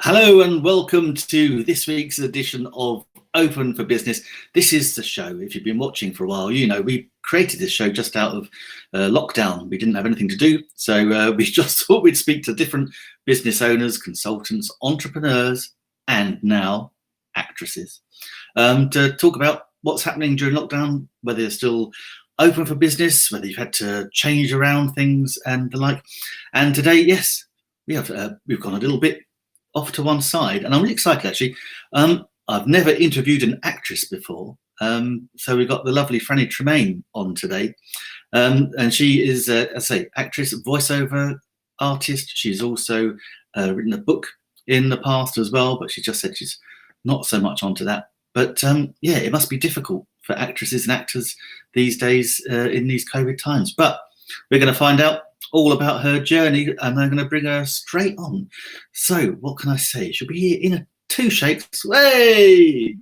Hello and welcome to this week's edition of Open for Business. This is the show. If you've been watching for a while, you know we created this show just out of lockdown. We didn't have anything to do, so we just thought we'd speak to different business owners, consultants, entrepreneurs, and now actresses to talk about what's happening during lockdown, whether you're still open for business, whether you've had to change around things and the like. And today, yes, we've gone a little bit off to one side, and I'm really excited actually. I've never interviewed an actress before, so we've got the lovely Franny Treymaine on today, and she is, I say, actress, voiceover artist. She's also written a book in the past as well, but she just said she's not so much onto that. But yeah, it must be difficult for actresses and actors these days in these COVID times. But we're going to find out all about her journey, and I'm going to bring her straight on. So, what can I say? She'll be here in two shakes. Hey!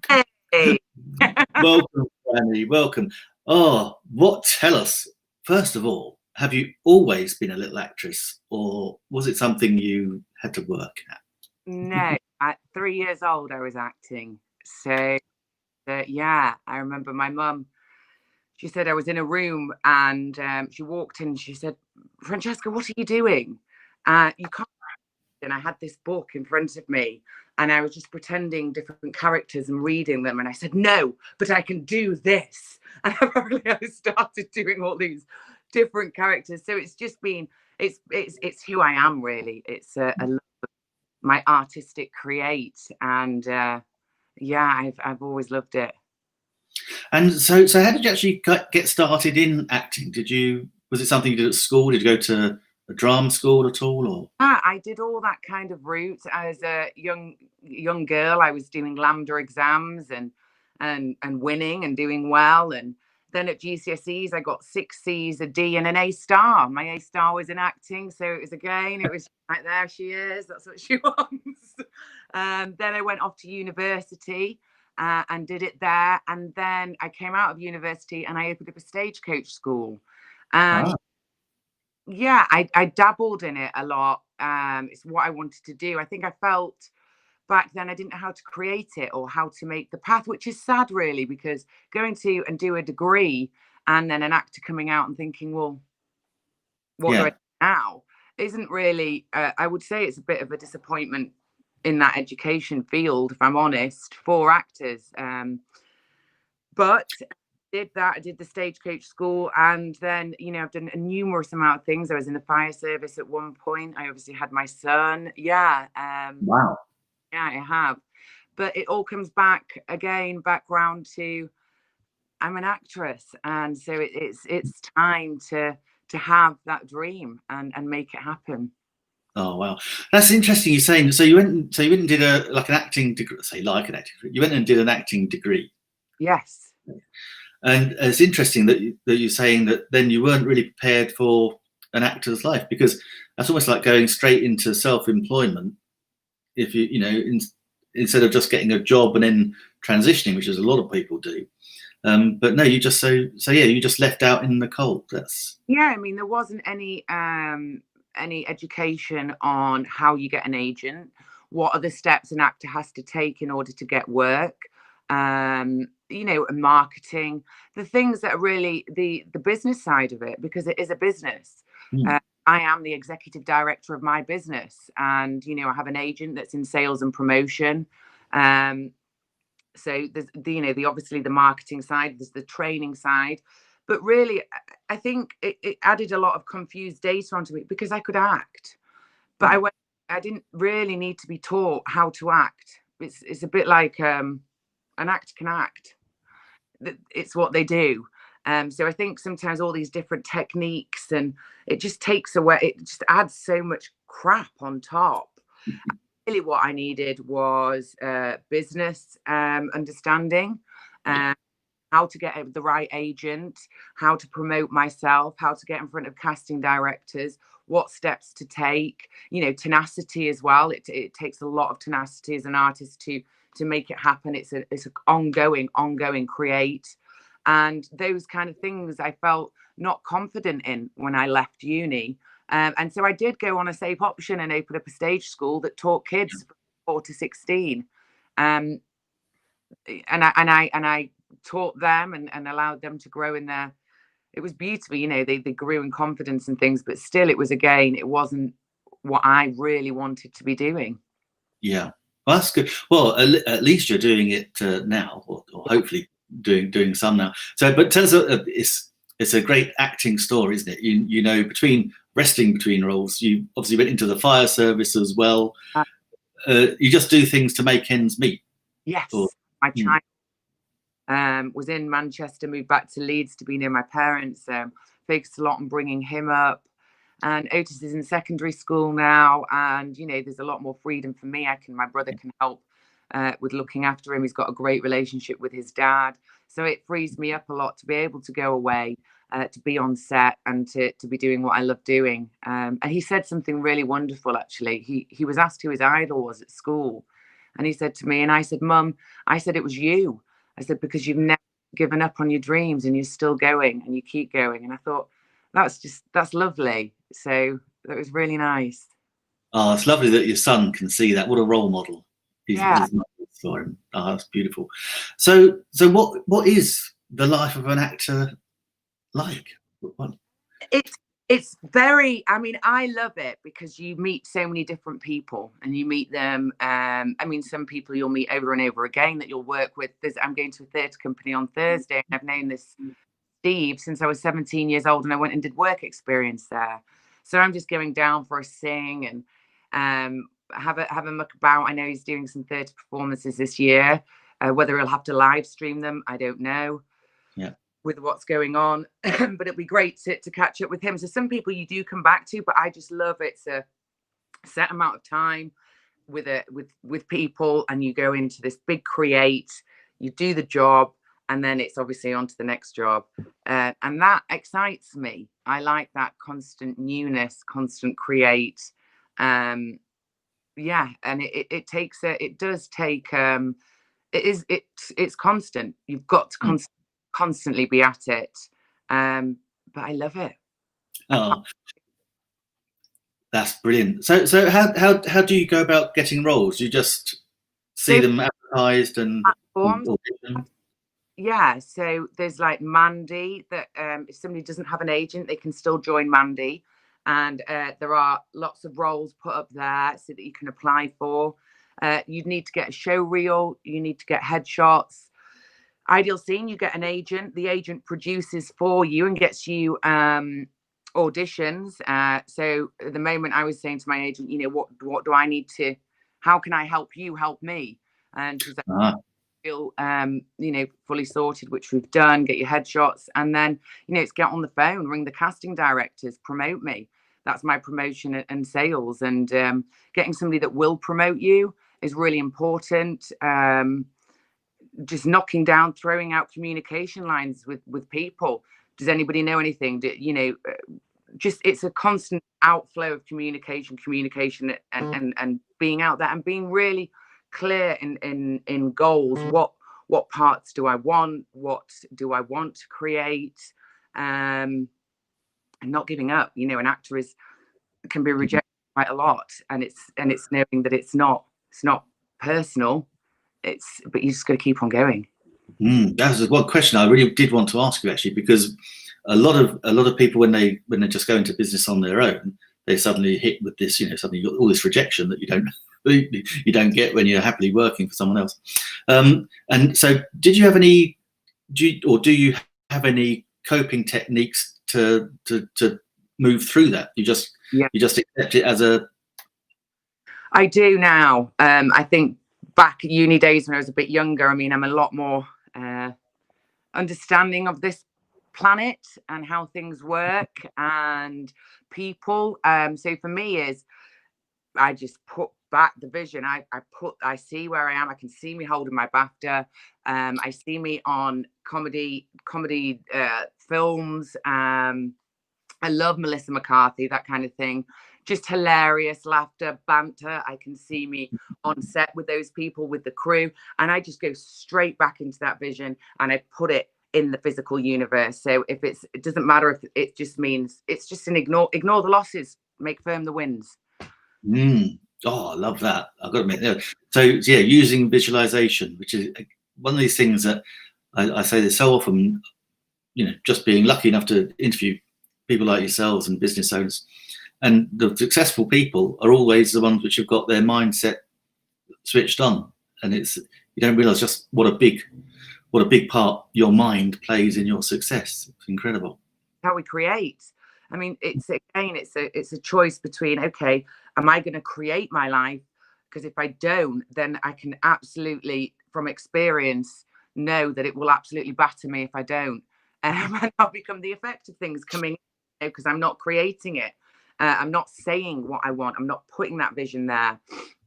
Welcome, Franny. Welcome. Oh, tell us, first of all, have you always been a little actress, or was it something you had to work at? No, at 3 years old, I was acting. So, yeah, I remember my mum. She said I was in a room and she walked in and she said, "Francesca, what are you doing? You can't." And I had this book in front of me and I was just pretending different characters and reading them. And I said, "No, but I can do this." And I started doing all these different characters. So it's just been, it's who I am, really. It's a love of my artistic create. And yeah, I've always loved it. And so how did you actually get started in acting? Was it something you did at school? Did you go to a drama school at all? Or I did all that kind of route as a young girl. I was doing Lambda exams and winning and doing well. And then at GCSEs, I got 6 C's, a D, and an A star. My A star was in acting, so it was right there. She is. That's what she wants. Then I went off to university. And did it there. And then I came out of university and I opened up a stagecoach school. And yeah, I dabbled in it a lot. It's what I wanted to do. I think I felt back then I didn't know how to create it or how to make the path, which is sad, really, because going to and do a degree and then an actor coming out and thinking, well, what do I do now? Isn't really, I would say it's a bit of a disappointment in that education field, if I'm honest, for actors. But I did the stagecoach school, and then, I've done a numerous amount of things. I was in the fire service at one point. I obviously had my son. Yeah. wow. Yeah, I have. But it all comes back round to I'm an actress. And so it's time to have that dream and make it happen. Oh wow, that's interesting. You're saying so you went and did an acting degree. You went and did an acting degree. Yes. And it's interesting that you're saying that then you weren't really prepared for an actor's life, because that's almost like going straight into self-employment. If instead of just getting a job and then transitioning, which is a lot of people do. But no, you just you just left out in the cold. I mean, there wasn't any education on how you get an agent, what are the steps an actor has to take in order to get work, and marketing, the things that are really the business side of it, because it is a business. I am the executive director of my business, and I have an agent that's in sales and promotion. So there's the obviously the marketing side, there's the training side. But really, I think it added a lot of confused data onto me because I could act, but I didn't really need to be taught how to act. It's a bit like an actor can act. It's what they do. So I think sometimes all these different techniques, and it just takes away, it just adds so much crap on top. Really what I needed was business understanding. How to get the right agent, how to promote myself, how to get in front of casting directors, what steps to take, tenacity as well. It takes a lot of tenacity as an artist to make it happen. It's an ongoing create. And those kind of things I felt not confident in when I left uni. And so I did go on a safe option and open up a stage school that taught kids 4 to 16. And I taught them and allowed them to grow in their. It was beautiful, you know. They grew in confidence and things, but still, it wasn't what I really wanted to be doing. Yeah, well, that's good. Well, at least you're doing it now, or hopefully doing some now. So, but tell us, it's a great acting story, isn't it? You know, resting between roles, you obviously went into the fire service as well. You just do things to make ends meet. Yes, my child was in Manchester, moved back to Leeds to be near my parents. Focused a lot on bringing him up. And Otis is in secondary school now, and you know, there's a lot more freedom for me. My brother can help with looking after him. He's got a great relationship with his dad, so it frees me up a lot to be able to go away, to be on set, and to be doing what I love doing. And he said something really wonderful, actually. He was asked who his idol was at school, and he said to me, and I said, "Mum," I said, "it was you." I said, "Because you've never given up on your dreams, and you're still going, and you keep going." And I thought, that's lovely. So that was really nice. Oh, it's lovely that your son can see that. What a role model he's Yeah. for him. Oh, that's beautiful. So what is the life of an actor like? It's very, I mean, I love it because you meet so many different people and you meet them. I mean, some people you'll meet over and over again that you'll work with. I'm going to a theatre company on Thursday, and I've known this Steve since I was 17 years old, and I went and did work experience there. So I'm just going down for a sing and have a muck about. I know he's doing some theatre performances this year. Whether he'll have to live stream them, I don't know. Yeah. With what's going on, but it'll be great to catch up with him. So some people you do come back to, but I just love it's a set amount of time with people, and you go into this big create, you do the job, and then it's obviously on to the next job, and that excites me. I like that constant newness, constant create. Yeah, and it's constant. You've got to constantly be at it, but I love it. Oh, that's brilliant. So how do you go about getting roles? You just see them advertised and audition? Yeah, so there's like Mandy, that if somebody doesn't have an agent, they can still join Mandy, and there are lots of roles put up there so that you can apply for. You'd need to get a show reel, you need to get headshots. Ideal scene, you get an agent. The agent produces for you and gets you auditions. So at the moment, I was saying to my agent, you know, what do I need to? How can I help you help me? And she's like, feel you know, fully sorted, which we've done. Get your headshots, and then you know, it's get on the phone, ring the casting directors, promote me. That's my promotion and sales. And getting somebody that will promote you is really important. Just knocking down, throwing out communication lines with people. Does anybody know anything? You know, just it's a constant outflow of communication and being out there and being really clear in goals. What parts do I want? What do I want to create? And not giving up. You know, an actor can be rejected quite a lot, and it's knowing that it's not personal. But you just got to keep on going. That was one question I really did want to ask you, actually, because a lot of people when they just go into business on their own, they suddenly hit with this, you know, suddenly you got all this rejection that you don't get when you're happily working for someone else. And so, do you have any coping techniques to move through that? You just accept it as a. I do now. I think back at uni days when I was a bit younger, I mean, I'm a lot more understanding of this planet and how things work and people. So for me is I just put back the vision. I see where I am. I can see me holding my BAFTA. I see me on comedy films. I love Melissa McCarthy, that kind of thing. Just hilarious laughter, banter. I can see me on set with those people, with the crew, and I just go straight back into that vision and I put it in the physical universe. So if it doesn't matter if it just means it's just an ignore the losses, make firm the wins. Oh, I love that. I've got to admit. Yeah. So yeah, using visualization, which is one of these things that I say this so often. Just being lucky enough to interview people like yourselves and business owners, and the successful people are always the ones which have got their mindset switched on, and you don't realize just what a big part your mind plays in your success. It's incredible. How we create. I mean, it's a choice between, okay, am I going to create my life? Because if I don't, then I can absolutely, from experience, know that it will absolutely batter me if I don't. And I'll become the effect of things coming in, because I'm not creating it. I'm not saying what I want. I'm not putting that vision there.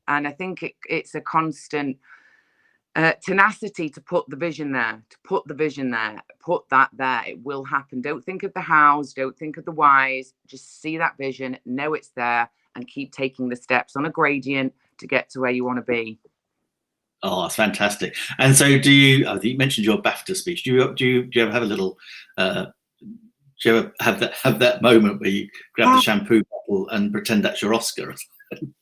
And I think it's a constant tenacity to put the vision there, put that there. It will happen. Don't think of the hows, don't think of the whys. Just see that vision, know it's there, and keep taking the steps on a gradient to get to where you want to be. Oh, it's fantastic. And so, you mentioned your BAFTA speech. Do you ever have a little? Do you ever have that moment where you grab the shampoo bottle and pretend that's your Oscar?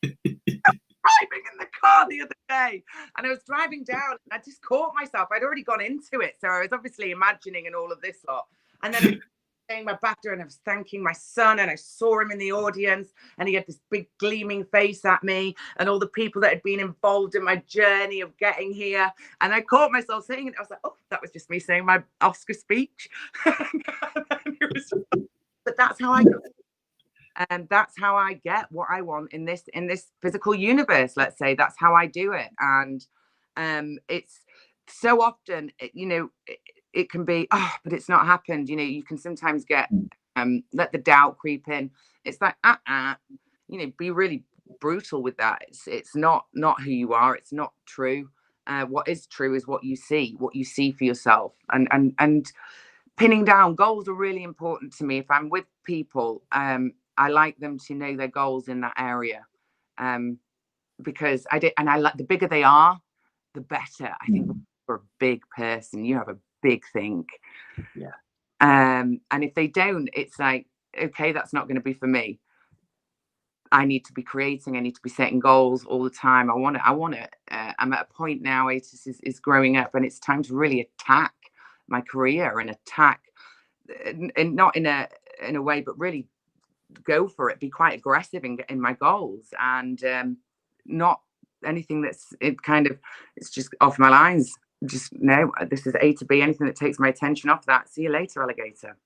Driving in the car the other day, and I was driving down, and I just caught myself. I'd already gone into it, so I was obviously imagining and all of this lot. And then I was saying my BAFTA, and I was thanking my son, and I saw him in the audience, and he had this big gleaming face at me, and all the people that had been involved in my journey of getting here. And I caught myself saying it. I was like, oh, that was just me saying my Oscar speech. But that's how I go. And that's how I get what I want in this physical universe. Let's say that's how I do it. And it's so often, it can be, oh, but it's not happened. You can sometimes get let the doubt creep in. It's like, be really brutal with that. It's not who you are. It's not true. What is true is what you see for yourself. And pinning down goals are really important to me. If I'm with people, I like them to know their goals in that area, because I like, the bigger they are, the better. I think for a big person, you have a big think. Yeah. And if they don't, it's like, okay, that's not going to be for me. I need to be creating. I need to be setting goals all the time. I want it. I'm at a point now. Atis is growing up, and it's time to really attack my career and attack, and not in a way, but really go for it, be quite aggressive in my goals, and not anything that's it's just off my lines. Just no, this is A to B. Anything that takes my attention off that, see you later, alligator.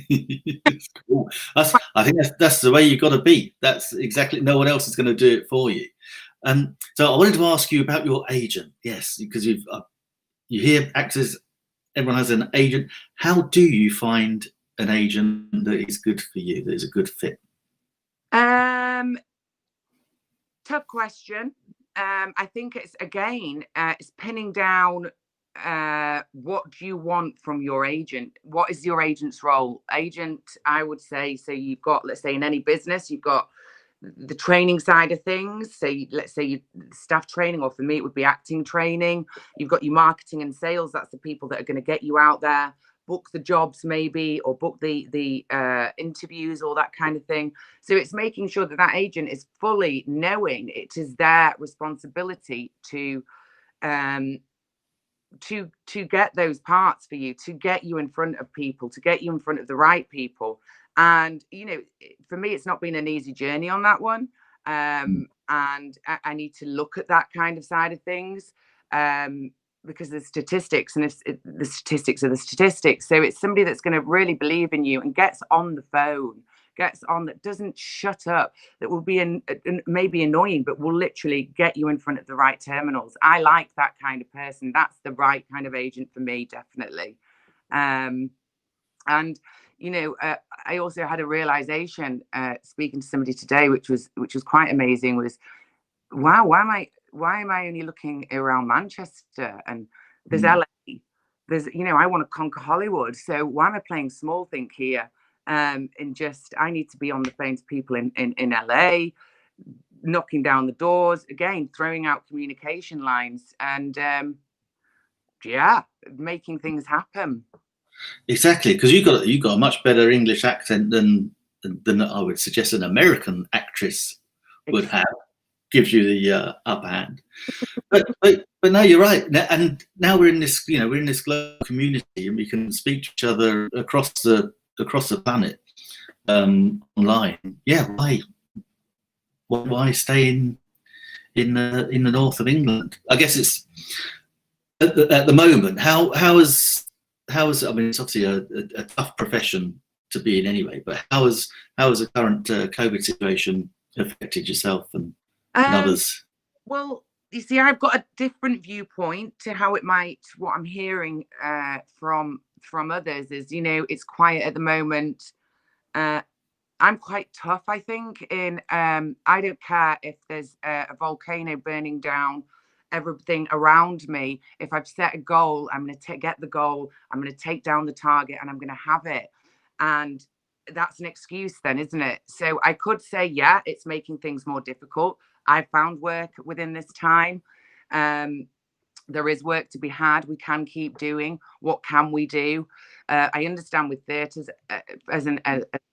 It's cool. I think that's the way you've got to be. That's exactly, no one else is going to do it for you. So I wanted to ask you about your agent. Yes, because you hear actors, everyone has an agent. How do you find an agent that is good for you, that is a good fit? Tough question. I think it's it's pinning down what do you want from your agent? What is your agent's role? Agent, I would say, so you've got, let's say in any business, you've got the training side of things. So let's say you staff training, or for me it would be acting training. You've got your marketing and sales. That's the people that are going to get you out there, book the jobs maybe, or book the interviews, all that kind of thing. So it's making sure that agent is fully knowing it is their responsibility to get those parts for you, to get you in front of people, to get you in front of the right people. And for me, it's not been an easy journey on that one. And I need to look at that kind of side of things, because the statistics, and the statistics are the statistics. So it's somebody that's going to really believe in you and gets on the phone, that doesn't shut up, that will be maybe annoying, but will literally get you in front of the right terminals. I like that kind of person. That's the right kind of agent for me, definitely. And I also had a realization speaking to somebody today, which was quite amazing. Was, wow, why am I only looking around Manchester? And there's LA, there's I want to conquer Hollywood. So why am I playing small think here? And just, I need to be on the phone to people in LA, knocking down the doors, again, throwing out communication lines, and making things happen. Exactly, because you got a much better English accent than I would suggest an American actress would have. gives you the upper hand. But no, you're right. And now we're in this, we're in this global community, and we can speak to each other across the planet online. Yeah, why stay in the north of England? I guess it's at the moment. How is I mean, it's obviously a tough profession to be in anyway. But how has the current COVID situation affected yourself and others? Well, you see, I've got a different viewpoint to how it might. What I'm hearing from others is, it's quiet at the moment. I'm quite tough, I think. I don't care if there's a volcano burning down everything around me. If I've set a goal, I'm going to get the goal. I'm going to take down the target, and I'm going to have it. And that's an excuse, then, isn't it? So I could say, yeah, it's making things more difficult. I found work within this time. There is work to be had. We can keep doing. What can we do? I understand with theatres, as an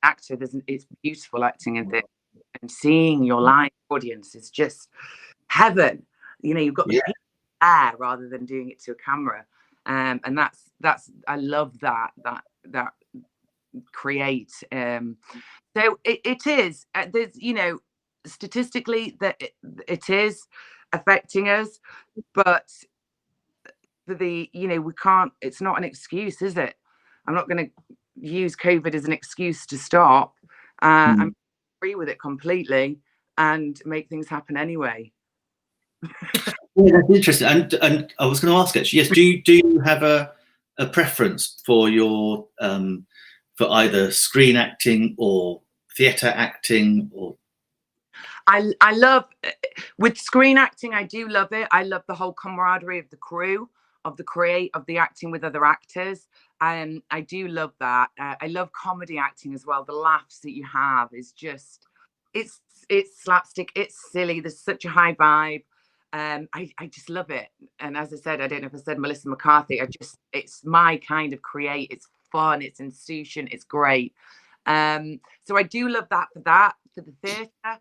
actor, it's beautiful acting in theatre, and seeing your live audience is just heaven. You've got the people there rather than doing it to a camera, and that's I love that create. So it is. There's statistically that it is affecting us, but we can't. It's not an excuse, is it? I'm not going to use COVID as an excuse to stop. I agree with it completely, and make things happen anyway. Yeah, that's interesting. And I was going to ask, actually, yes, do you have a preference for your for either screen acting or theatre acting? Or I love, with screen acting, I do love it. I love the whole camaraderie of the crew, of the acting with other actors. I do love that. I love comedy acting as well. The laughs that you have is just, it's slapstick, it's silly. There's such a high vibe. I just love it. And as I said, I don't know if I said Melissa McCarthy, it's my kind of create. It's fun, it's insouciant, it's great. So I do love that for the theatre.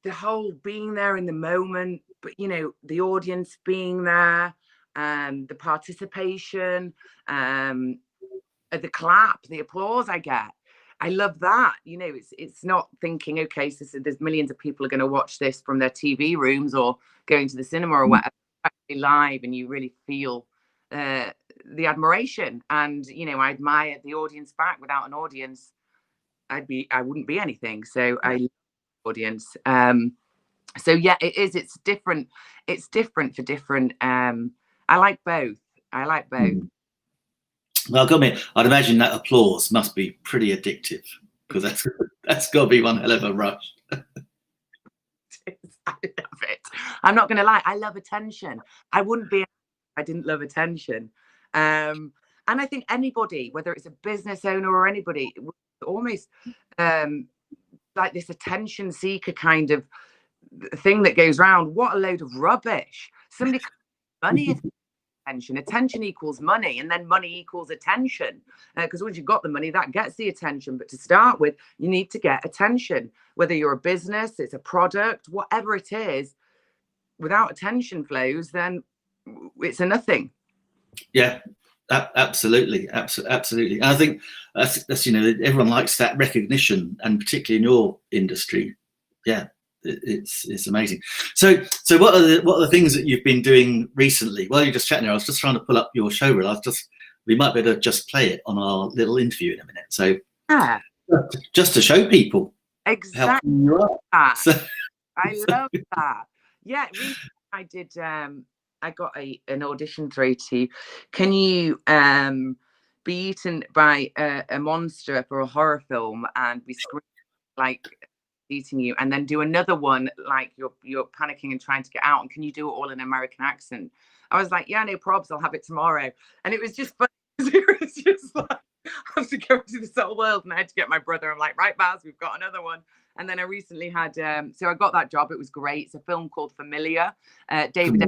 The whole being there in the moment, but the audience being there, the participation, the clap, the applause I get. I love that. It's not thinking, okay, so there's millions of people are going to watch this from their TV rooms or going to the cinema or whatever. Actually live, and you really feel the admiration. And I admire the audience back. Without an audience, I wouldn't be anything. So I love the audience. So yeah, it's different for different. I like both. Well, I'd imagine that applause must be pretty addictive, because that's got to be one hell of a rush. I love it. I'm not going to lie. I love attention. I wouldn't be if I didn't love attention. And I think anybody, whether it's a business owner or anybody, almost like this attention seeker kind of thing that goes around. What a load of rubbish. Somebody money is attention equals money, and then money equals attention, because once you've got the money, that gets the attention. But to start with, you need to get attention, whether you're a business, it's a product, whatever it is. Without attention flows, then it's a nothing. Yeah, absolutely. And I think that's everyone likes that recognition, and particularly in your industry. Yeah, it's amazing. So what are the things that you've been doing recently? While you're just chatting there, I was just trying to pull up your show reel. We might better just play it on our little interview in a minute. So just to show people exactly how you are. So, I love that. Yeah, I did. I got an audition through to, can you be eaten by a monster for a horror film and be screaming like eating you, and then do another one like you're panicking and trying to get out, and can you do it all in American accent? I was like, yeah, no probs, I'll have it tomorrow. And it was just fun. It was just like, I have to go to this whole world, and I had to get my brother. I'm like, right, Baz, we've got another one. And then I recently had so I got that job. It was great. It's a film called Familiar. David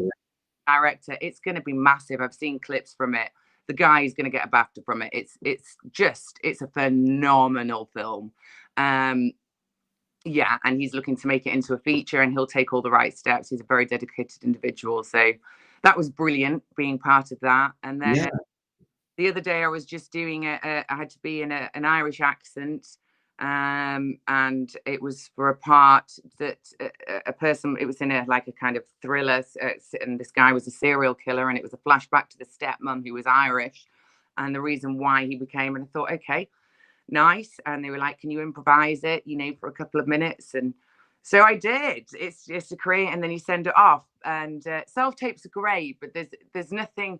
director. It's going to be massive. I've seen clips from it. The guy is going to get a BAFTA from it. It's a phenomenal film. Yeah, and he's looking to make it into a feature, and he'll take all the right steps. He's a very dedicated individual, so that was brilliant being part of that. And then Yeah. The other day I was just doing I had to be in an Irish accent, and it was for a part that a person, it was in a kind of thriller, and this guy was a serial killer, and it was a flashback to the stepmom who was Irish and the reason why he became. And I thought, okay, nice. And they were like, can you improvise it, for a couple of minutes? And so I did. It's just a create, and then you send it off. And self-tapes are great, but there's nothing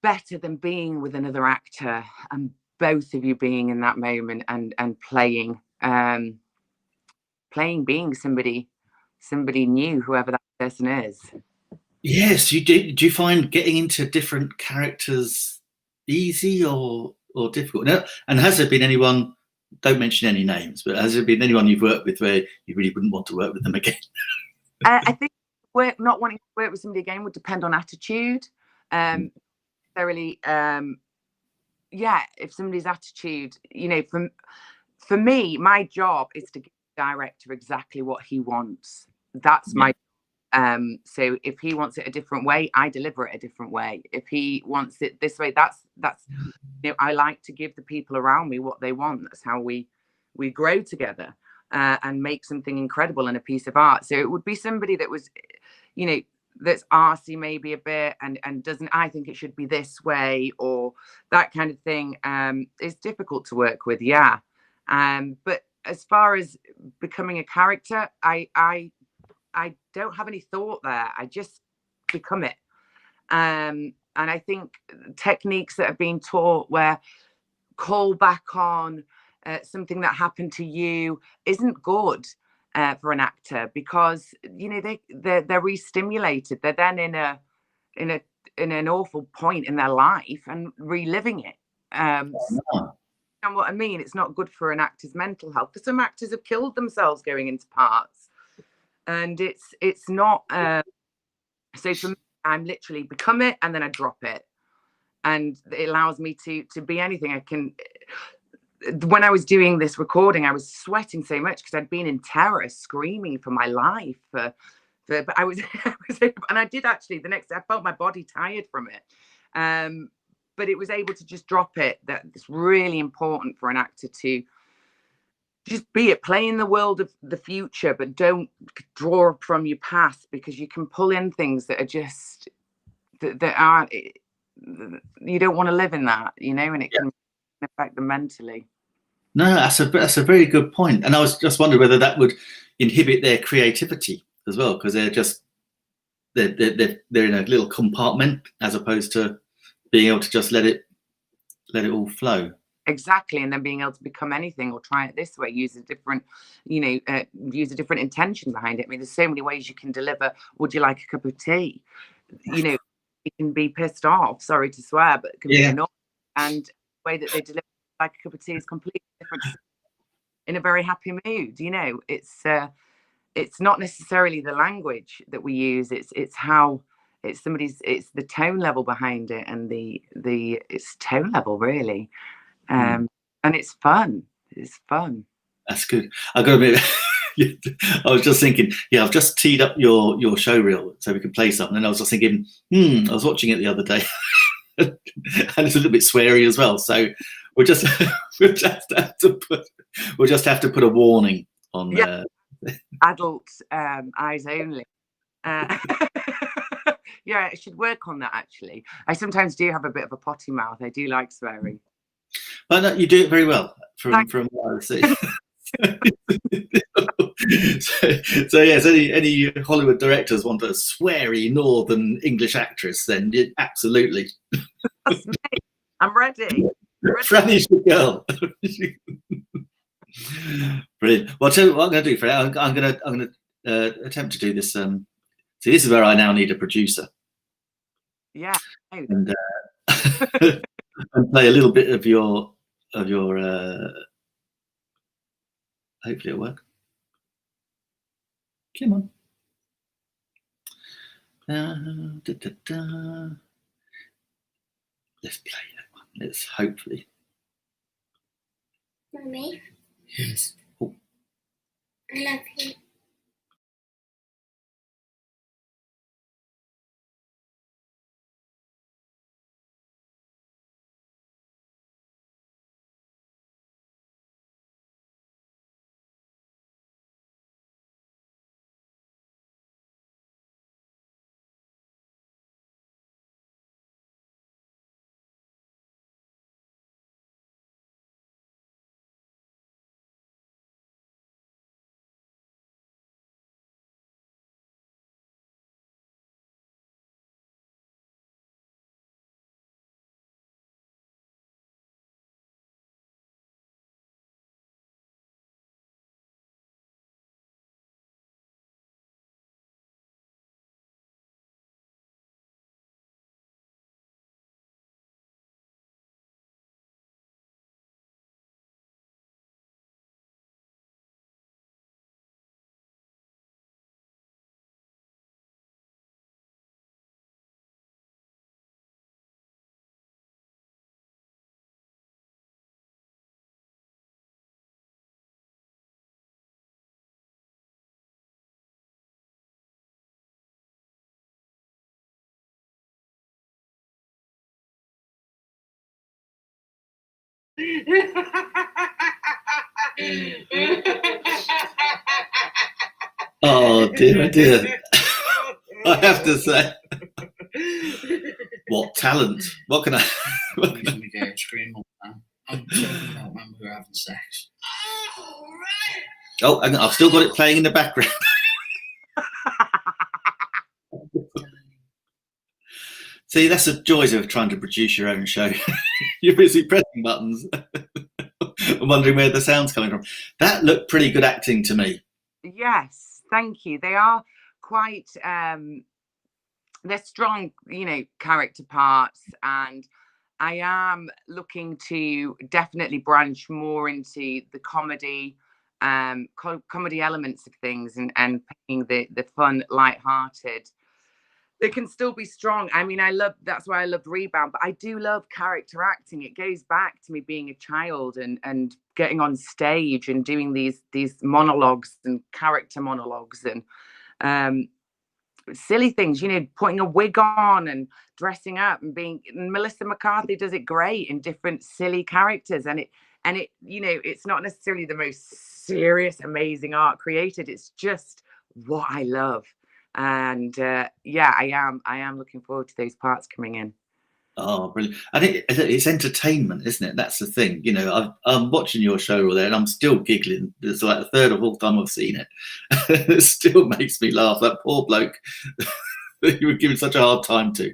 better than being with another actor and both of you being in that moment and playing being somebody new, whoever that person is. Yes, you do. Do you find getting into different characters easy or difficult? Now, and has there been anyone, don't mention any names, but has there been anyone you've worked with where you really wouldn't want to work with them again? I think not wanting to work with somebody again would depend on attitude. Necessarily, yeah, if somebody's attitude, for me, my job is to give the director exactly what he wants. That's my so if he wants it a different way, I deliver it a different way. If he wants it this way, that's I like to give the people around me what they want. That's how we grow together and make something incredible and a piece of art. So it would be somebody that was, that's arsey maybe a bit and doesn't, I think it should be this way or that kind of thing. It's difficult to work with, yeah. But as far as becoming a character, I don't have any thought there. I just become it. And I think techniques that have been taught where call back on something that happened to you isn't good for an actor, because they're re-stimulated. They're then in an awful point in their life and reliving it. And what I mean, it's not good for an actor's mental health. For some actors have killed themselves going into parts, and it's not. So for me, I'm literally become it and then I drop it, and it allows me to be anything. I can. When I was doing this recording, I was sweating so much because I'd been in terror, screaming for my life. But I was, and I did actually. The next day, I felt my body tired from it. But it was able to just drop it. That's really important for an actor to just be it, play in the world of the future, but don't draw from your past, because you can pull in things that are just that aren't. You don't want to live in that, and it can affect them mentally. No, that's a very good point. And I was just wondering whether that would inhibit their creativity as well, because they're in a little compartment as opposed to being able to just let it all flow. Exactly, and then being able to become anything or try it this way, use a different intention behind it. I mean, there's so many ways you can deliver. Would you like a cup of tea? You can be pissed off. Sorry to swear, but it can be annoying. And the way that they deliver like a cup of tea is completely different. In a very happy mood, it's not necessarily the language that we use. It's how it's the tone level behind it, and it's tone level really. And it's fun. It's fun. That's good. I got a bit. I was just thinking, I've just teed up your show reel so we can play something, and I was just thinking, I was watching it the other day, and it's a little bit sweary as well. So we'll just have to put a warning on. Adult eyes only. Yeah, I should work on that actually. I sometimes do have a bit of a potty mouth. I do like swearing. But no, you do it very well from what I see. So yes, any Hollywood directors want a sweary Northern English actress, then absolutely. That's me. I'm ready. Franny's the girl. Brilliant. Well, I'll tell you what I'm going to do, Franny. I'm going to attempt to do this. See, this is where I now need a producer. Yeah. And and play a little bit of your. Hopefully it'll work. Come on. Let's play that one. Let's hopefully. For me? Yes. Oh. I love you. Oh dear, dear. I have to say, what talent! What can I? Usually get a scream all the time. I'm talking about when we were having sex. Oh, I've still got it playing in the background. See, that's the joys of trying to produce your own show. You're busy pressing buttons. I'm wondering where the sound's coming from. That looked pretty good acting to me. Yes, thank you. They are quite they're strong, character parts, and I am looking to definitely branch more into the comedy comedy elements of things, and making the fun light-hearted. They can still be strong. I mean, that's why I loved Rebound, but I do love character acting. It goes back to me being a child and getting on stage and doing these monologues and character monologues and silly things, putting a wig on and dressing up and Melissa McCarthy does it great in different silly characters, and it's not necessarily the most serious, amazing art created. It's just what I love. And yeah, I am looking forward to those parts coming in. Oh, brilliant. And it's entertainment, isn't it? That's the thing. I'm watching your show all there and I'm still giggling. It's like the third or fourth time I've seen it. It still makes me laugh. That poor bloke that you were giving such a hard time to.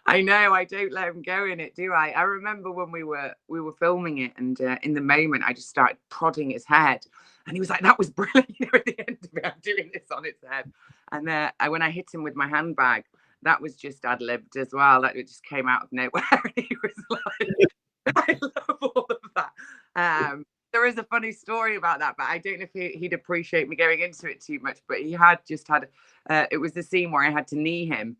I know. I don't let him go in it, do I? I remember when we were filming it, and in the moment, I just started prodding his head, and he was like, "That was brilliant." At the end of it, I'm doing this on its head, and when I hit him with my handbag, that was just ad-libbed as well. Like, it just came out of nowhere. And he was like, "I love all of that." There is a funny story about that, but I don't know if he'd appreciate me going into it too much. But he had just had it was the scene where I had to knee him.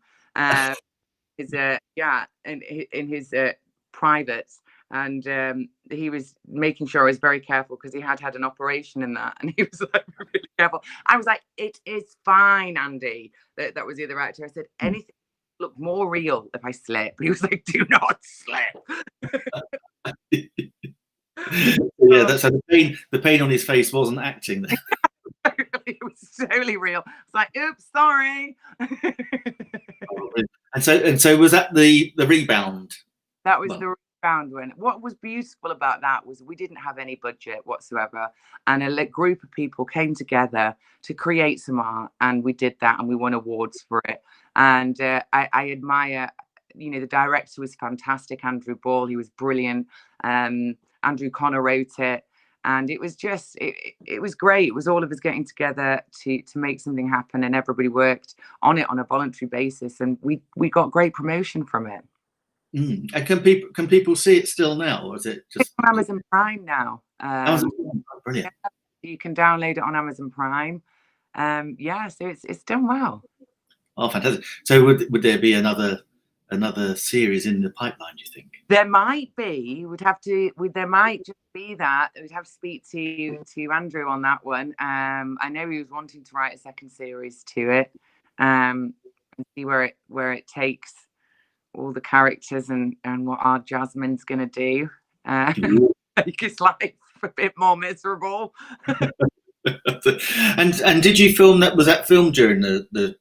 In his privates, and he was making sure I was very careful because he had an operation in that, and he was like really careful. I was like, "It is fine, Andy." That was the other actor. I said, "Anything look more real if I slip." He was like, "Do not slip." Yeah, that's how the pain on his face wasn't acting. It was totally real. It's like, "Oops, sorry." And so was that the Rebound? That was the Rebound one. What was beautiful about that was we didn't have any budget whatsoever, and a group of people came together to create some art, and we did that, and we won awards for it. And I admire, the director was fantastic, Andrew Ball. He was brilliant. Andrew Connor wrote it, and it was just it was great. It was all of us getting together to make something happen, and everybody worked on it on a voluntary basis, and we got great promotion from it. And can people see it still now, or is it just on Amazon Prime now? Amazon Prime? Brilliant. Yeah, you can download it on Amazon Prime. Yeah, so it's done well. Oh, fantastic! So would there be another series in the pipeline, do you think? There might be. There might just be that. We'd have to speak to Andrew on that one. I know he was wanting to write a second series to it, and see where it takes all the characters and what our Jasmine's going to do. Make his life a bit more miserable. And did you film that? Was that filmed during the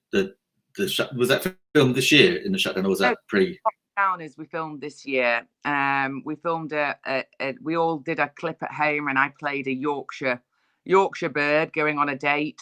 was that filmed this year in the shutdown, or was that pre? Down as we filmed this year. We filmed we all did a clip at home, and I played a Yorkshire bird going on a date.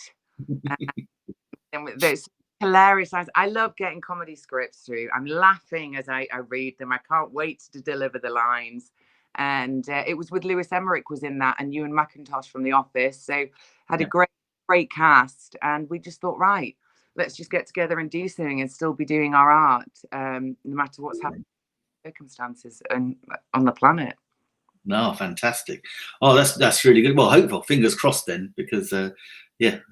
And there's hilarious. I love getting comedy scripts through. I'm laughing as I read them. I can't wait to deliver the lines. And it was with Lewis Emmerich was in that, and Ewan McIntosh from The Office. So had a great cast, and we just thought, right, let's just get together and do something and still be doing our art, no matter what's happening, circumstances and on the planet. No, fantastic. Oh, that's really good. Well, hopeful. Fingers crossed then, because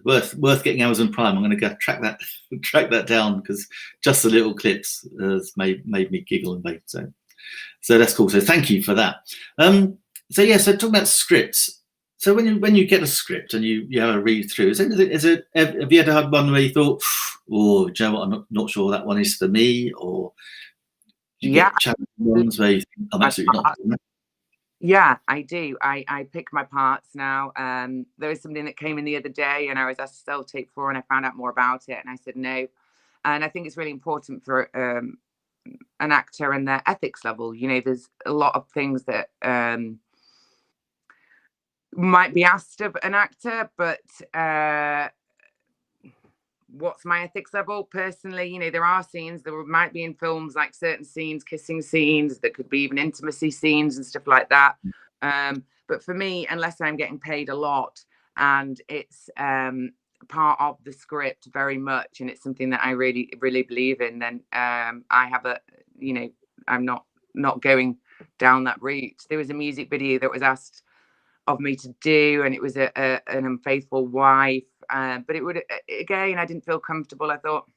worth getting Amazon Prime. I'm going to go track that down, because just the little clips has made me giggle and bait. So that's cool. So thank you for that. So talking about scripts. So when you get a script and you have a read through, have you ever had one where you thought, oh, do you know what, I'm not sure that one is for me, or get challenging ones where you think, I'm absolutely not doing that? Yeah, I do. I pick my parts now. There was something that came in the other day, and I was asked to sell tape for, and I found out more about it, and I said no. And I think it's really important for an actor and their ethics level. You know, there's a lot of things that might be asked of an actor, but what's my ethics level personally? You know, there are scenes that might be in films, like certain scenes, kissing scenes, that could be even intimacy scenes and stuff like that. But for me, unless I'm getting paid a lot and it's part of the script very much, and it's something that I really believe in, then I have I'm not going down that route. There was a music video that was asked of me to do, and it was an unfaithful wife, but it would, again, I didn't feel comfortable. I thought,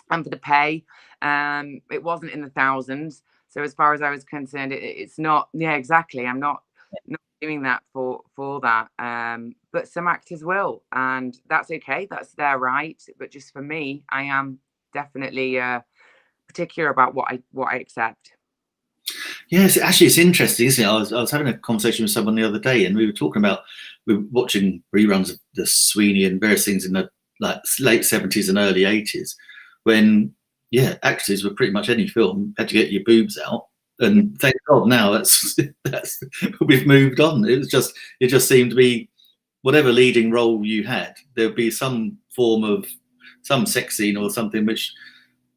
and for the pay, it wasn't in the thousands, so as far as I was concerned, it's not. Yeah, exactly. I'm not doing that for that, but some actors will, and that's okay, that's their right. But just for me, I am definitely particular about what I accept. Yes, actually, it's interesting, isn't it? I was having a conversation with someone the other day, and we were watching reruns of the Sweeney and various things in the late 70s and early 80s, when actors were pretty much any film had to get your boobs out, and thank God now that's we've moved on. It just seemed to be whatever leading role you had, there'd be some form of some sex scene or something which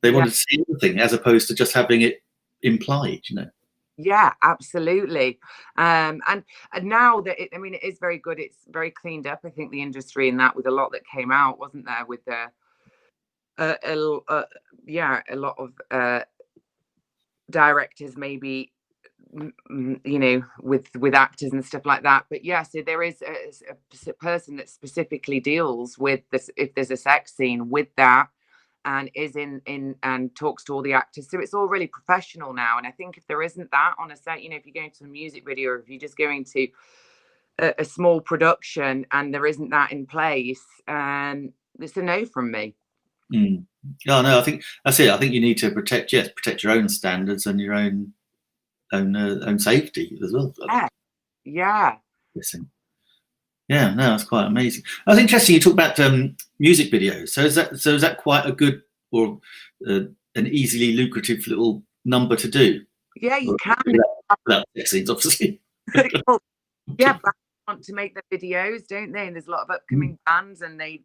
they wanted to see everything, as opposed to just having it implied, you know. Yeah, absolutely. And now that it is very good. It's very cleaned up. I think the industry in that, with a lot that came out, wasn't there, with the a lot of directors maybe, you know, with actors and stuff like that. But yeah, so there is a person that specifically deals with this, if there's a sex scene, with that, and is in and talks to all the actors. So it's all really professional now. And I think if there isn't that on a set, you know, if you're going to a music video, or if you're just going to a small production and there isn't that in place, it's a no from me. Oh no, I think that's it. I think you need to protect your own standards and your own safety as well. Yeah. Listen. Yeah, no, that's quite amazing. That's interesting. You talk about music videos. So is that quite a good, or an easily lucrative little number to do? Yeah, you can. Without sex scenes, obviously. Yeah, but they want to make the videos, don't they? And there's a lot of upcoming bands, and they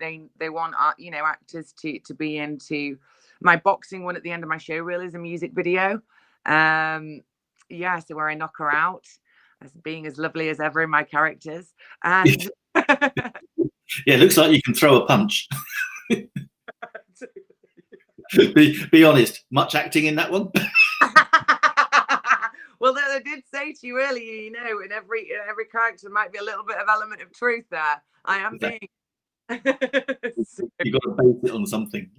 want actors to be into. My boxing one at the end of my show reel is a music video. So where I knock her out as being as lovely as ever in my characters, and it looks like you can throw a punch. be honest, much acting in that one? Well, I did say to you earlier, you know, in every character might be a little bit of element of truth there. I am being. You've got to base it on something.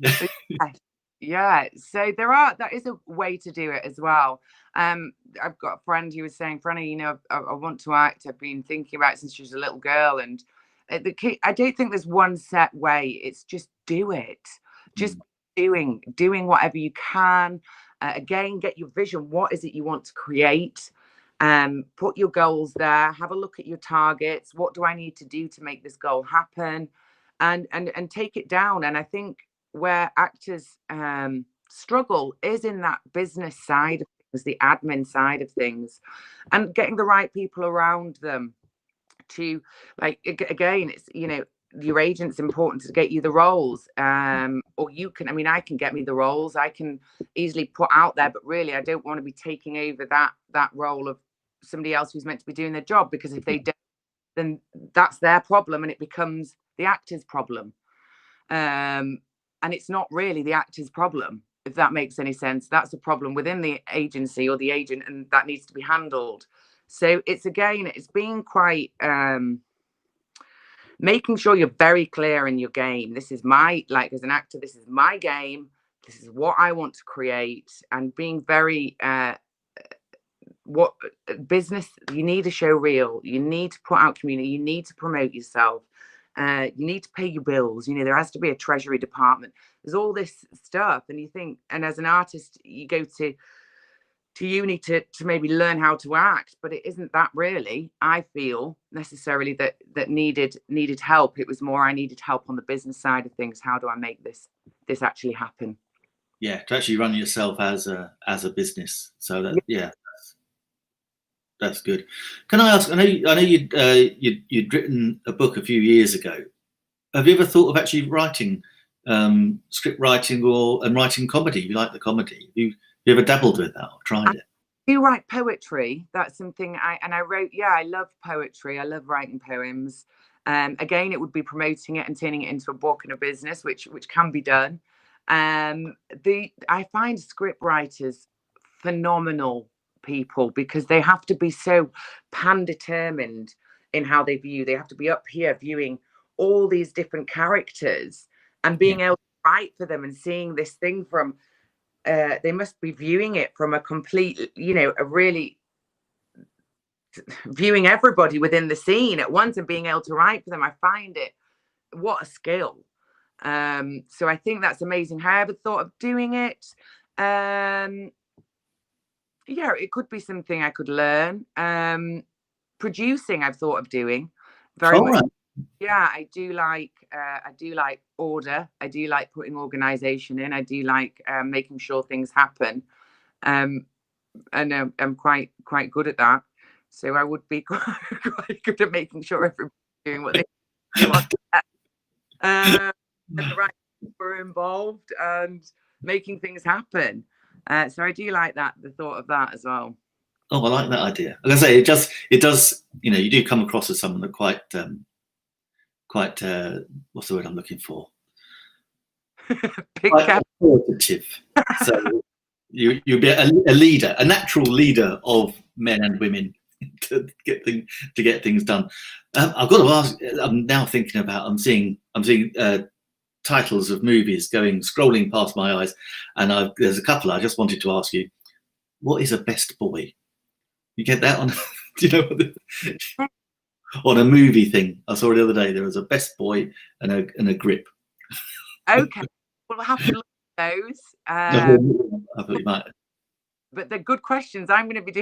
Yeah, so that is a way to do it as well. I've got a friend who was saying, Franny, I want to act. I've been thinking about it since she was a little girl, and the key, I don't think there's one set way. It's just do it. Just doing whatever you can. Again, get your vision. What is it you want to create? Put your goals there. Have a look at your targets. What do I need to do to make this goal happen? And take it down. And I think where actors struggle is in that business side of things, the admin side of things, and getting the right people around them to, like, again, it's, your agent's important to get you the roles, or you can, I can get me the roles, I can easily put out there, but really I don't want to be taking over that role of somebody else who's meant to be doing their job, because if they don't, then that's their problem and it becomes the actor's problem. And it's not really the actor's problem, if that makes any sense. That's a problem within the agency or the agent, and that needs to be handled. So it's being quite making sure you're very clear in your game. This is as an actor, this is my game. This is what I want to create, and being very what business, you need to show real, you need to put out community, you need to promote yourself, you need to pay your bills, there has to be a treasury department, there's all this stuff. And you think, and as an artist, you go to uni to maybe learn how to act, but it isn't that really, I feel, necessarily that needed help. It was more, I needed help on the business side of things. How do I make this actually happen? Yeah, to actually run yourself as a business. So that that's good. Can I ask? I know you'd written a book a few years ago. Have you ever thought of actually writing, script writing and writing comedy? You like the comedy? Have you ever dabbled with that or tried it? I do write poetry. That's something I wrote. Yeah, I love poetry. I love writing poems. Again, it would be promoting it and turning it into a book and a business, which can be done. I find script writers phenomenal people, because they have to be so pan-determined in how they view. They have to be up here viewing all these different characters and being able to write for them and seeing this thing from they must be viewing it from a complete, a really viewing everybody within the scene at once and being able to write for them. I find it, what a skill. So I think that's amazing. Have I ever thought of doing it? Yeah, it could be something I could learn. Producing, I've thought of doing very much. Right. Yeah, I do like order. I do like putting organization in. I do like making sure things happen. And I'm quite good at that. So I would be quite good at making sure everybody's doing what they want. And the right people are involved and making things happen. So I do like the thought of that as well. Oh, I like that idea. Like I say, it does. You do come across as someone that quite what's the word I'm looking for? Quite authoritative. So you'll be a leader, a natural leader of men and women to get things done. I've got to ask. I'm now thinking about. I'm seeing titles of movies scrolling past my eyes, and there's a couple I just wanted to ask you. What is a best boy? You get that on? Do you know on a movie thing? I saw it the other day. There was a best boy and a grip. Okay, we'll have to look at those. I thought you might. But they're good questions. I'm going to be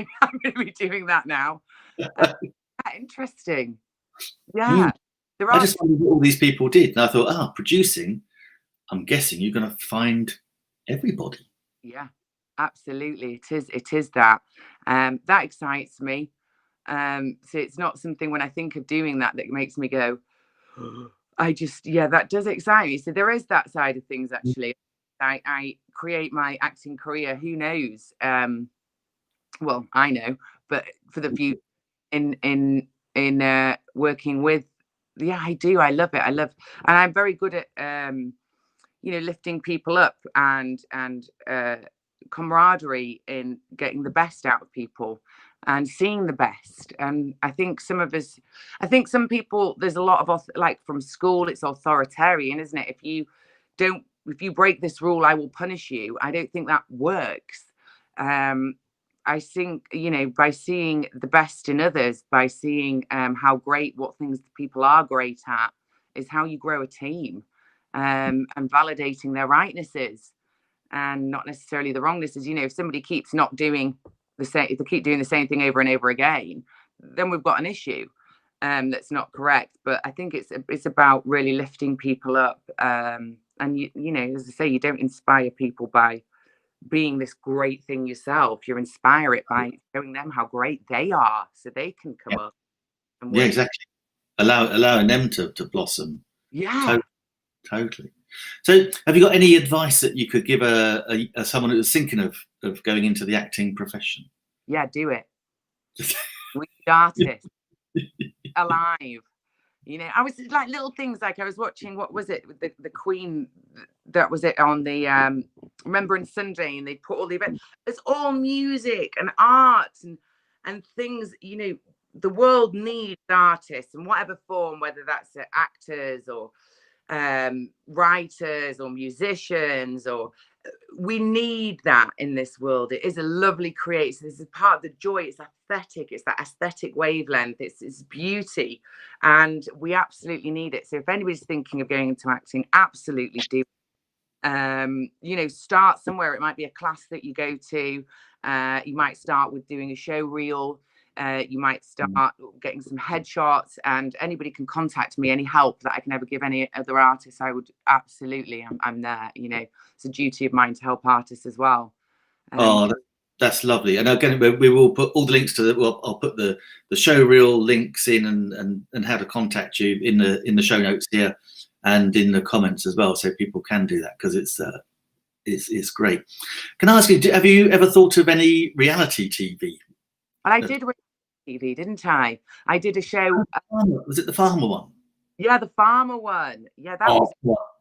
doing that now. Interesting. Yeah. I just wondered what all these people did, and I thought, producing. I'm guessing you're going to find everybody. Yeah, absolutely. It is that. That excites me. So it's not something when I think of doing that makes me go, that does excite me. So there is that side of things, actually. I create my acting career. Who knows? Well, I know, but for the future, in working with, I do. I love it. And I'm very good at lifting people up and camaraderie in getting the best out of people and seeing the best. And I think some people, there's a lot of, like, from school, it's authoritarian, isn't it? If you don't if you break this rule, I will punish you. I don't think that works. I think, you know, by seeing the best in others, by seeing how great, what things people are great at, is how you grow a team, and validating their rightnesses and not necessarily the wrongnesses. You know, if somebody keeps not doing the same, if they keep doing the same thing over and over again, then we've got an issue that's not correct. But I think it's about really lifting people up. And you know, as I say, you don't inspire people by being this great thing yourself. You inspire it by showing them how great they are, so they can come up and work. Yeah, exactly. Allowing them to blossom. Yeah. Totally. So have you got any advice that you could give a someone who was thinking of going into the acting profession? Yeah, do it. We need artists alive. You know, I was like little things, like I was watching, what was it, the Queen, that was it on the Remembrance Sunday, and they put all the events. It's all music and arts and things. You know, the world needs artists in whatever form, whether that's actors or writers or musicians, or we need that in this world. It is a lovely creative. This is part of the joy. It's aesthetic. It's that aesthetic wavelength. It's beauty, and we absolutely need it. So if anybody's thinking of going into acting, absolutely do. You know, start somewhere. It might be a class that you go to. You might start with doing a show reel. You might start getting some headshots, and anybody can contact me. Any help that I can ever give any other artists, I would absolutely. I'm there. You know, it's a duty of mine to help artists as well. That's lovely. And again, we will put all the links to it. Well, I'll put the show reel links in and how to contact you in the show notes here and in the comments as well, so people can do that, because it's great. Can I ask you, have you ever thought of any reality TV? Well, I did TV, didn't I? I did a show. Was it the farmer one? Yeah, the farmer one. Yeah, that was.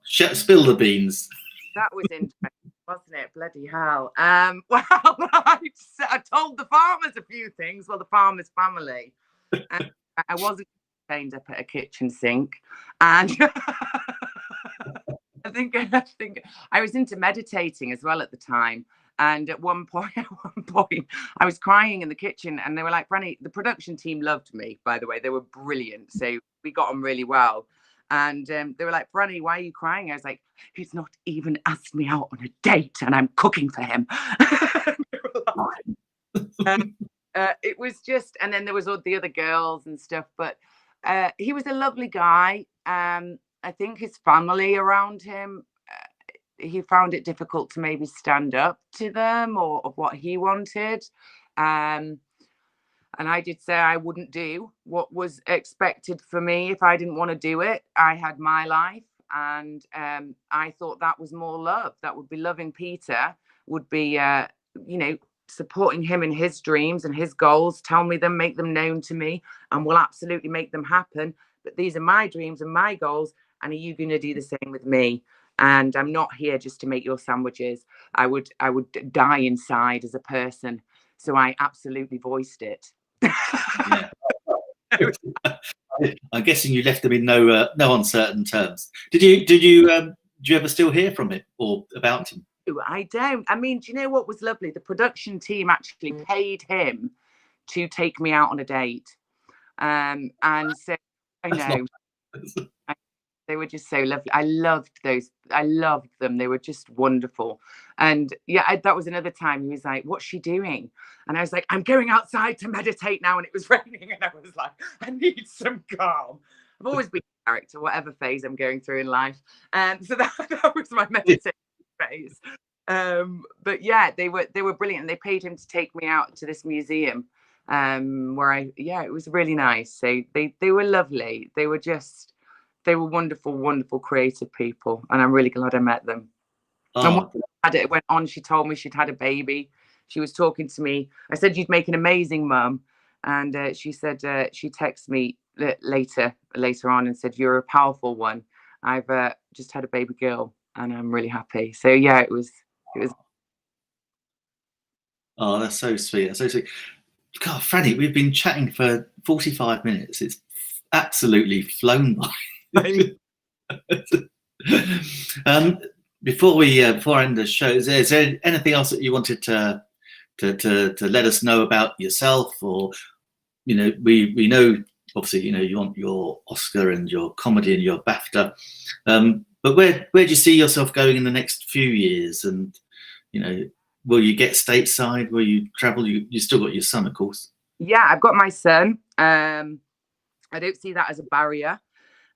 Spill the beans. That was interesting, wasn't it? Bloody hell. Well, I told the farmers a few things. Well, the farmer's family. And I wasn't chained up at a kitchen sink, and I think I was into meditating as well at the time. And at one point, I was crying in the kitchen, and they were like, Franny, the production team loved me, by the way. They were brilliant. So we got on really well. And they were like, Franny, why are you crying? I was like, he's not even asked me out on a date, and I'm cooking for him. It was just, and then there was all the other girls and stuff. But he was a lovely guy. I think his family around him, he found it difficult to maybe stand up to them or of what he wanted. And I did say I wouldn't do what was expected for me if I didn't want to do it. I had my life, and I thought that was more love. That would be loving Peter, would be, you know, supporting him in his dreams and his goals. Tell me them, make them known to me, and we'll absolutely make them happen. But these are my dreams and my goals, and are you going to do the same with me? And I'm not here just to make your sandwiches. I would die inside as a person. So I absolutely voiced it. Yeah. I'm guessing you left them in no uncertain terms. Did you ever still hear from him or about him? I don't. I mean, do you know what was lovely? The production team actually paid him to take me out on a date. And so I know. They were just so lovely. I loved those. I loved them. They were just wonderful. And yeah, that was another time he was like, what's she doing? And I was like, I'm going outside to meditate now. And it was raining. And I was like, I need some calm. I've always been a character, whatever phase I'm going through in life. So that was my meditation phase. But yeah, they were brilliant. They paid him to take me out to this museum where it was really nice. So they were lovely. They were wonderful, wonderful, creative people, and I'm really glad I met them. And when it went on, she told me she'd had a baby. She was talking to me. I said, you'd make an amazing mum. And she said, she texted me later on and said, you're a powerful one. I've just had a baby girl, and I'm really happy. So yeah, it was. Oh, that's so sweet. That's so sweet. God, Franny, we've been chatting for 45 minutes. It's absolutely flown by. before I end the show, is there anything else that you wanted to let us know about yourself? Or, you know, we know obviously, you know, you want your Oscar and your comedy and your BAFTA, but where do you see yourself going in the next few years? And, you know, will you get stateside? Will you travel? You still got your son, of course. Yeah, I've got my son. I don't see that as a barrier.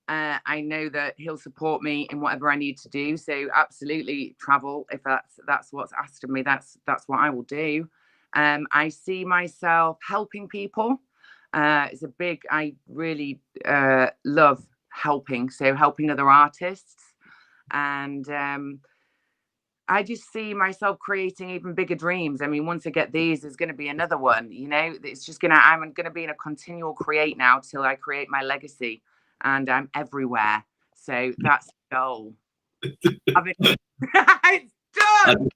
I know that he'll support me in whatever I need to do. So absolutely travel. If that's what's asked of me, that's what I will do. I see myself helping people. It's a big, I really love helping. So helping other artists. And I just see myself creating even bigger dreams. I mean, once I get these, there's going to be another one, you know, it's just I'm going to be in a continual create now till I create my legacy. And I'm everywhere. So that's the goal. It's done.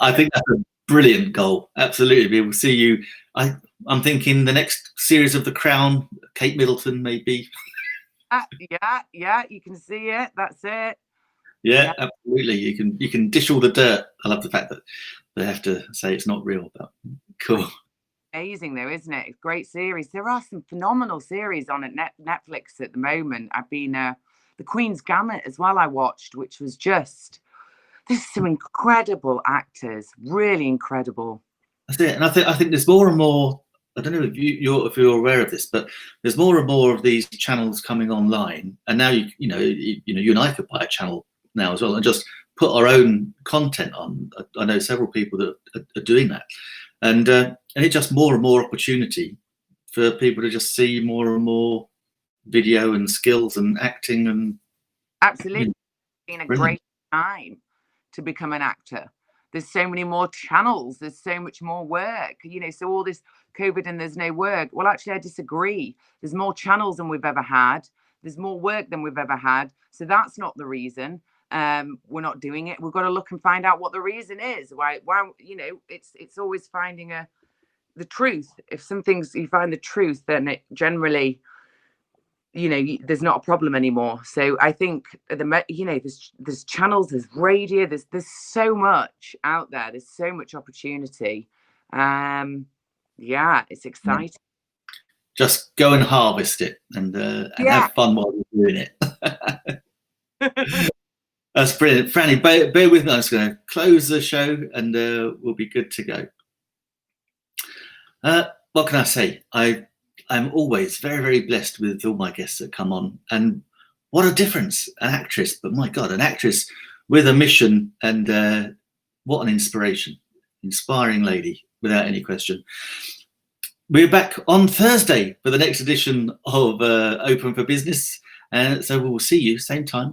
I think that's a brilliant goal. Absolutely. We'll see you. I'm thinking the next series of The Crown, Kate Middleton, maybe. Yeah, you can see it. That's it. Yeah, absolutely. You can dish all the dirt. I love the fact that they have to say it's not real, but cool. Amazing though, isn't it? Great series. There are some phenomenal series on at Netflix at the moment. I've been the Queen's Gambit as well. I watched, which was just, there's some incredible actors, really incredible. That's it. And I think there's more and more. I don't know if you're aware of this, but there's more and more of these channels coming online. And now you know you and I could buy a channel now as well and just put our own content on. I know several people that are doing that. And it's just more and more opportunity for people to just see more and more video and skills and acting and. Absolutely, it's been a great time to become an actor. There's so many more channels. There's so much more work. You know, so all this COVID and there's no work. Well, actually, I disagree. There's more channels than we've ever had. There's more work than we've ever had. So that's not the reason. We're not doing it. We've got to look and find out what the reason is. Why you know, it's always finding the truth. If some things you find the truth, then it generally, you know, there's not a problem anymore. So I think you know, there's channels, there's radio, there's so much out there. There's so much opportunity. Yeah, it's exciting. Just go and harvest it and have fun while you're doing it. That's brilliant. Franny, bear with me. I'm just going to close the show and we'll be good to go. What can I say? I'm always very, very blessed with all my guests that come on. And what a difference, an actress. But my God, an actress with a mission, and what an inspiration. Inspiring lady, without any question. We're back on Thursday for the next edition of Open for Business. So we'll see you same time,